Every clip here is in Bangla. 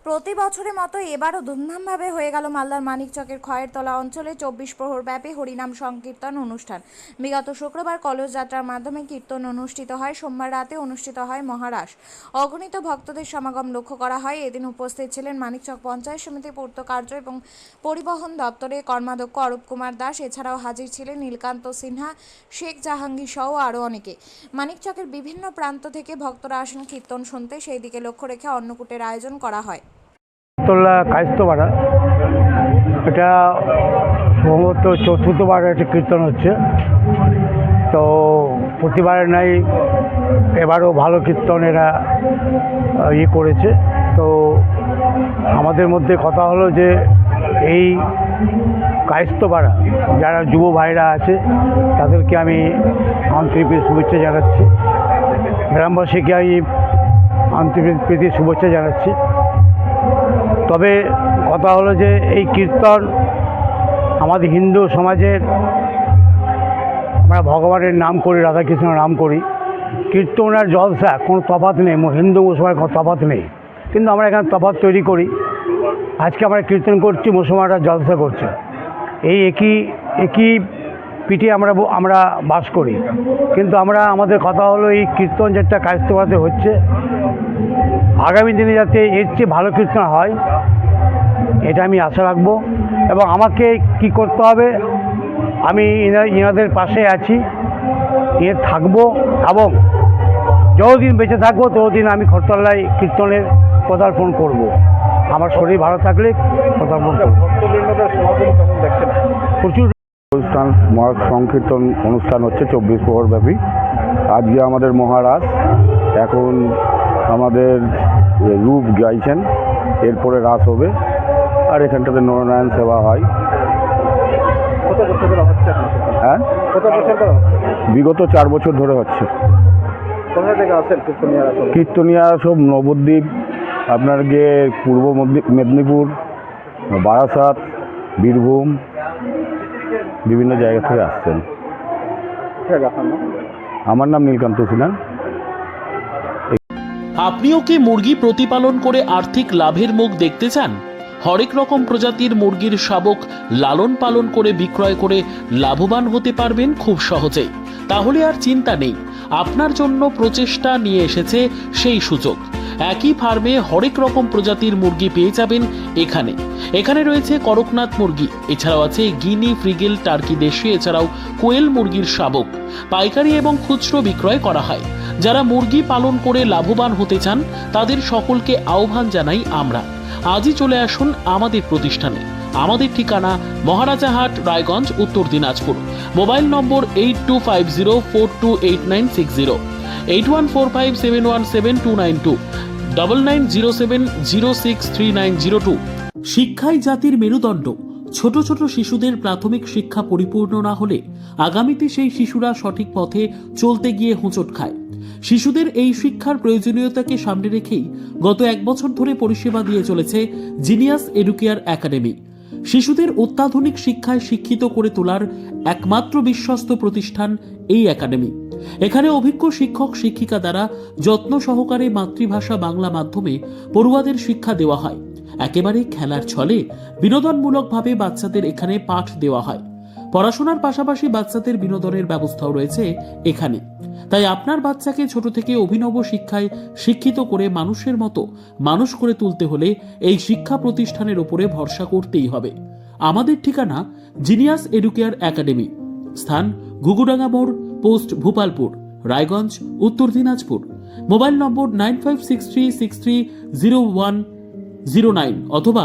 প্রতি বছরের মতো এবারও ধুমধামভাবে হয়ে গেল মালদার মানিকচকের খয়েরতলা অঞ্চলে 24 প্রহর ব্যাপী হরিনাম সংকীর্তন অনুষ্ঠান। বিগত শুক্রবার কলস যাত্রার মাধ্যমে কীর্তন অনুষ্ঠিত হয়। সোমবার রাতে অনুষ্ঠিত হয় মহারাস। অগণিত ভক্তদের সমাগম লক্ষ্য করা হয়। এদিন উপস্থিত ছিলেন মানিকচক পঞ্চায়েত সমিতি পূর্ত কার্য এবং পরিবহন দপ্তরের কর্মাধ্যক্ষ অরূপ কুমার দাস। এছাড়াও হাজির ছিলেন নীলকান্ত সিনহা, শেখ জাহাঙ্গীর সহ আরও অনেকে। মানিকচকের বিভিন্ন প্রান্ত থেকে ভক্তরা আসেন কীর্তন শুনতে। সেই দিকে লক্ষ্য রেখে অন্নকূটের আয়োজন করা হয়। কায়স্থপাড়া, এটা সম্ভবত চতুর্থবার একটা কীর্তন হচ্ছে। তো প্রতিবারের নাই এবারও ভালো কীর্তন এরা করেছে। তো আমাদের মধ্যে কথা হলো যে এই কায়স্থপাড়া যারা যুব ভাইরা আছে তাদেরকে আমি আন্তরিক শুভেচ্ছা জানাচ্ছি, গ্রামবাসীকে আমি আন্তরিক প্রীতি শুভেচ্ছা জানাচ্ছি। তবে কথা হলো যে এই কীর্তন আমাদের হিন্দু সমাজের, আমরা ভগবানের নাম করি, রাধাকৃষ্ণের নাম করি। কীর্তন আর জলসা কোনো তফাৎ নেই, হিন্দু মুসলমানের কোনো তফাৎ নেই, কিন্তু আমরা এখানে তফাৎ তৈরি করি। আজকে আমরা কীর্তন করছি, মুসলমানরা জলসা করছে। এই একই পিঠে আমরা বাস করি, কিন্তু আমাদের কথা হলো এই কীর্তন যেটা কায়স্থপাড়াতে হচ্ছে, আগামী দিনে যাতে এর চেয়ে ভালো কীর্তন হয় এটা আমি আশা রাখবো। এবং আমাকে কি করতে হবে, আমি ইনাদের পাশে আছি, থাকবো, এবং যতদিন বেঁচে থাকবো ততদিন আমি খরতলায় কীর্তনের পদার্পণ করব। আমার শরীর ভালো থাকলে পদার্পণ করব। প্রচুর অনুষ্ঠান সংকীর্তন অনুষ্ঠান হচ্ছে 24 প্রহর ব্যাপী। আজকে আমাদের মহারাজ, এখন আমাদের রূপ গাইছেন, এরপরে রাস হবে। আর এখানটাতে নরনারায়ণ সেবা হয়। হ্যাঁ, বিগত 4 বছর ধরে হচ্ছে। কীর্তনিয়ারা সব নবদ্বীপ, আপনার গিয়ে পূর্ব মেদিনীপুর, বারাসাত, বীরভূম, বিভিন্ন জায়গা থেকে আসছেন। আমার নাম নীলকান্ত সিনহা। আপনিও কি মুরগি প্রতিপালন করে আর্থিক লাভের মুখ দেখতে চান? হরেক রকম প্রজাতির মুরগির শাবক লালন পালন করে বিক্রয় করে লাভবান হতে পারবেন খুব সহজেই। তাহলে আর চিন্তা নেই, আপনার জন্য প্রচেষ্টা নিয়ে এসেছে সেই সুযোগ। একই ফার্মে হরেক রকম প্রজাতির মুরগি পেয়ে যাবেন এখানে রয়েছে করকনাথ মুরগি, এছাড়াও আছে গিনি, ফ্রিগেল, টার্কি দেশি, এছাড়াও কোয়েল মুরগির শাবক পাইকারি এবং খুচরো বিক্রয় করা হয়। যারা মুরগি পালন করে লাভবান হতে চান তাদের সকলকে আহ্বান জানাই আমরা। আজই চলে আসুন আমাদের প্রতিষ্ঠানে। আমাদের ঠিকানা মহারাজাহাট, রায়গঞ্জ, উত্তর দিনাজপুর। মোবাইল নম্বর 8250428960, 8145717292, 9907063902। শিক্ষাই জাতির মেরুদণ্ড। ছোট ছোট শিশুদের প্রাথমিক শিক্ষা পরিপূর্ণ না হলে আগামীতে সেই শিশুরা সঠিক পথে চলতে গিয়ে হোঁচট খায়। শিশুদের এই শিক্ষার প্রয়োজনীয়তাকে সামনে রেখেই গত 1 বছর ধরে পরিষেবা দিয়ে চলেছে জিনিয়াস এডুকেয়ার একাডেমি। শিশুদের অত্যাধুনিক শিক্ষায় শিক্ষিত করে তোলার একমাত্র বিশ্বস্ত প্রতিষ্ঠান এই একাডেমি। এখানে অভিজ্ঞ শিক্ষক শিক্ষিকা দ্বারা যত্ন সহকারে মাতৃভাষা বাংলা মাধ্যমে পড়ুয়াদের শিক্ষা দেওয়া হয়। একেবারে খেলার ছলে বিনোদনমূলকভাবে বাচ্চাদের এখানে পাঠ দেওয়া হয়। পড়াশোনার পাশাপাশি বাচ্চাদের বিনোদনের ব্যবস্থাও রয়েছে এখানে। তাই আপনার বাচ্চাকে ছোট থেকে অভিনব শিক্ষায় শিক্ষিত করে মানুষের মতো মানুষ করে তুলতে হলে এই শিক্ষা প্রতিষ্ঠানের উপরে ভরসা করতেই হবে। আমাদের ঠিকানা জিনিয়াস এডুকেয়ার একাডেমি, স্থান ঘুঘুডাঙ্গা মোড়, পোস্ট ভূপালপুর, রায়গঞ্জ, উত্তর দিনাজপুর। মোবাইল নম্বর 9563630109 অথবা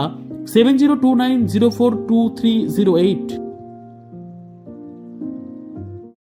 7029042308।